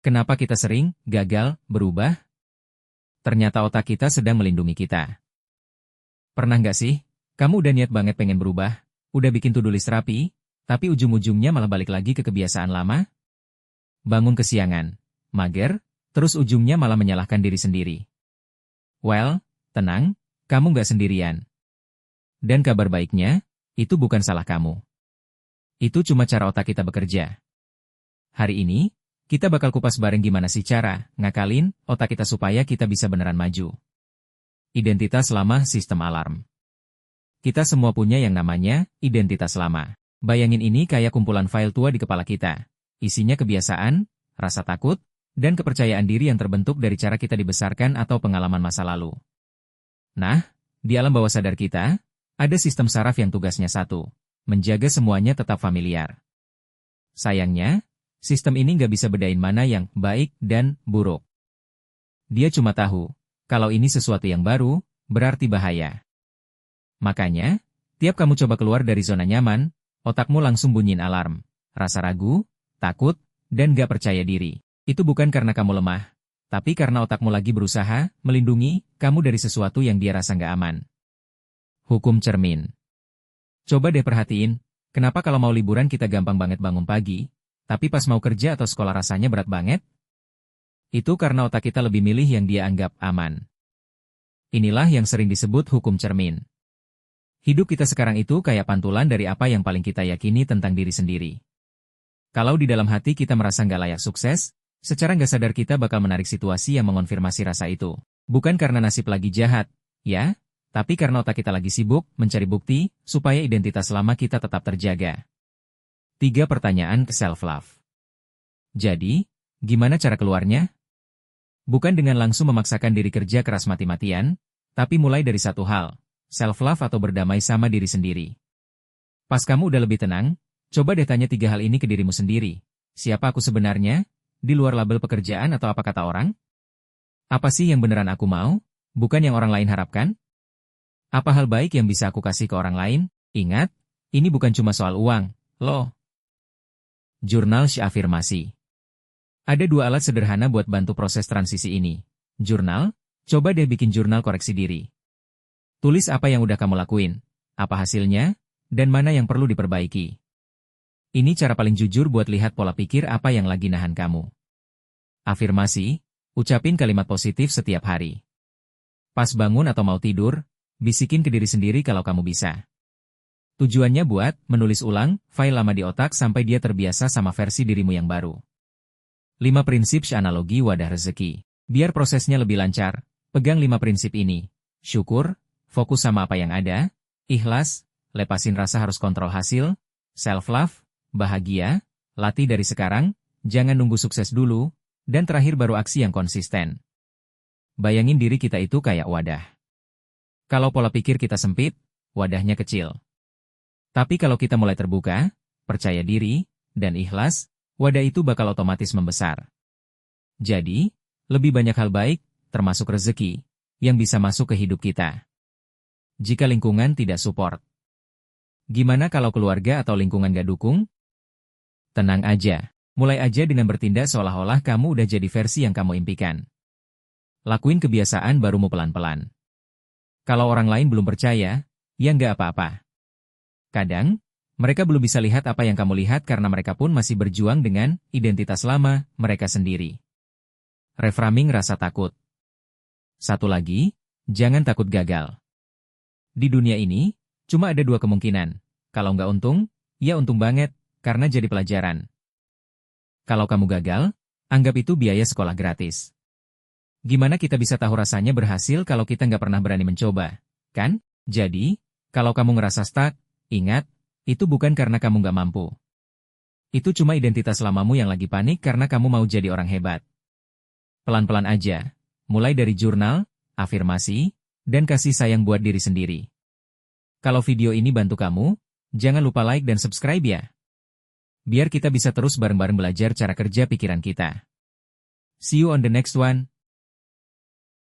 Kenapa kita sering gagal berubah? Ternyata otak kita sedang melindungi kita. Pernah nggak sih, kamu udah niat banget pengen berubah, udah bikin to-do list rapi, tapi ujung-ujungnya malah balik lagi ke kebiasaan lama? Bangun kesiangan, mager, terus ujungnya malah menyalahkan diri sendiri. Well, tenang, kamu nggak sendirian. Dan kabar baiknya, itu bukan salah kamu. Itu cuma cara otak kita bekerja. Hari ini, kita bakal kupas bareng gimana sih cara ngakalin otak kita supaya kita bisa beneran maju. Identitas lama sistem alarm. Kita semua punya yang namanya identitas lama. Bayangin ini kayak kumpulan file tua di kepala kita. Isinya kebiasaan, rasa takut, dan kepercayaan diri yang terbentuk dari cara kita dibesarkan atau pengalaman masa lalu. Nah, di alam bawah sadar kita, ada sistem saraf yang tugasnya satu, menjaga semuanya tetap familiar. Sayangnya, sistem ini nggak bisa bedain mana yang baik dan buruk. Dia cuma tahu, kalau ini sesuatu yang baru, berarti bahaya. Makanya, tiap kamu coba keluar dari zona nyaman, otakmu langsung bunyiin alarm. Rasa ragu, takut, dan nggak percaya diri. Itu bukan karena kamu lemah, tapi karena otakmu lagi berusaha melindungi kamu dari sesuatu yang dia rasa nggak aman. Hukum cermin. Coba deh perhatiin, kenapa kalau mau liburan kita gampang banget bangun pagi, tapi pas mau kerja atau sekolah rasanya berat banget? Itu karena otak kita lebih milih yang dia anggap aman. Inilah yang sering disebut hukum cermin. Hidup kita sekarang itu kayak pantulan dari apa yang paling kita yakini tentang diri sendiri. Kalau di dalam hati kita merasa nggak layak sukses, secara nggak sadar kita bakal menarik situasi yang mengonfirmasi rasa itu. Bukan karena nasib lagi jahat, ya, tapi karena otak kita lagi sibuk mencari bukti supaya identitas lama kita tetap terjaga. 3 pertanyaan ke self-love. Jadi, gimana cara keluarnya? Bukan dengan langsung memaksakan diri kerja keras mati-matian, tapi mulai dari satu hal, self-love atau berdamai sama diri sendiri. Pas kamu udah lebih tenang, coba deh tanya 3 hal ini ke dirimu sendiri. Siapa aku sebenarnya? Di luar label pekerjaan atau apa kata orang? Apa sih yang beneran aku mau? Bukan yang orang lain harapkan? Apa hal baik yang bisa aku kasih ke orang lain? Ingat, ini bukan cuma soal uang, loh. Jurnal afirmasi. Ada 2 alat sederhana buat bantu proses transisi ini. Jurnal, coba deh bikin jurnal koreksi diri. Tulis apa yang udah kamu lakuin, apa hasilnya, dan mana yang perlu diperbaiki. Ini cara paling jujur buat lihat pola pikir apa yang lagi nahan kamu. Afirmasi, ucapin kalimat positif setiap hari. Pas bangun atau mau tidur, bisikin ke diri sendiri kalau kamu bisa. Tujuannya buat menulis ulang file lama di otak sampai dia terbiasa sama versi dirimu yang baru. 5 prinsip analogi wadah rezeki. Biar prosesnya lebih lancar, pegang 5 prinsip ini. Syukur, fokus sama apa yang ada, ikhlas, lepasin rasa harus kontrol hasil, self-love, bahagia, latih dari sekarang, jangan nunggu sukses dulu, dan terakhir baru aksi yang konsisten. Bayangin diri kita itu kayak wadah. Kalau pola pikir kita sempit, wadahnya kecil. Tapi kalau kita mulai terbuka, percaya diri, dan ikhlas, wadah itu bakal otomatis membesar. Jadi, lebih banyak hal baik, termasuk rezeki, yang bisa masuk ke hidup kita. Jika lingkungan tidak support. Gimana kalau keluarga atau lingkungan gak dukung? Tenang aja, mulai aja dengan bertindak seolah-olah kamu udah jadi versi yang kamu impikan. Lakuin kebiasaan barumu pelan-pelan. Kalau orang lain belum percaya, ya nggak apa-apa. Kadang, mereka belum bisa lihat apa yang kamu lihat karena mereka pun masih berjuang dengan identitas lama mereka sendiri. Reframing rasa takut. Satu lagi, jangan takut gagal. Di dunia ini, cuma ada 2 kemungkinan. Kalau nggak untung, ya untung banget, karena jadi pelajaran. Kalau kamu gagal, anggap itu biaya sekolah gratis. Gimana kita bisa tahu rasanya berhasil kalau kita nggak pernah berani mencoba, kan? Jadi, kalau kamu ngerasa stuck, ingat, itu bukan karena kamu nggak mampu. Itu cuma identitas lamamu yang lagi panik karena kamu mau jadi orang hebat. Pelan-pelan aja, mulai dari jurnal, afirmasi, dan kasih sayang buat diri sendiri. Kalau video ini bantu kamu, jangan lupa like dan subscribe ya. Biar kita bisa terus bareng-bareng belajar cara kerja pikiran kita. See you on the next one.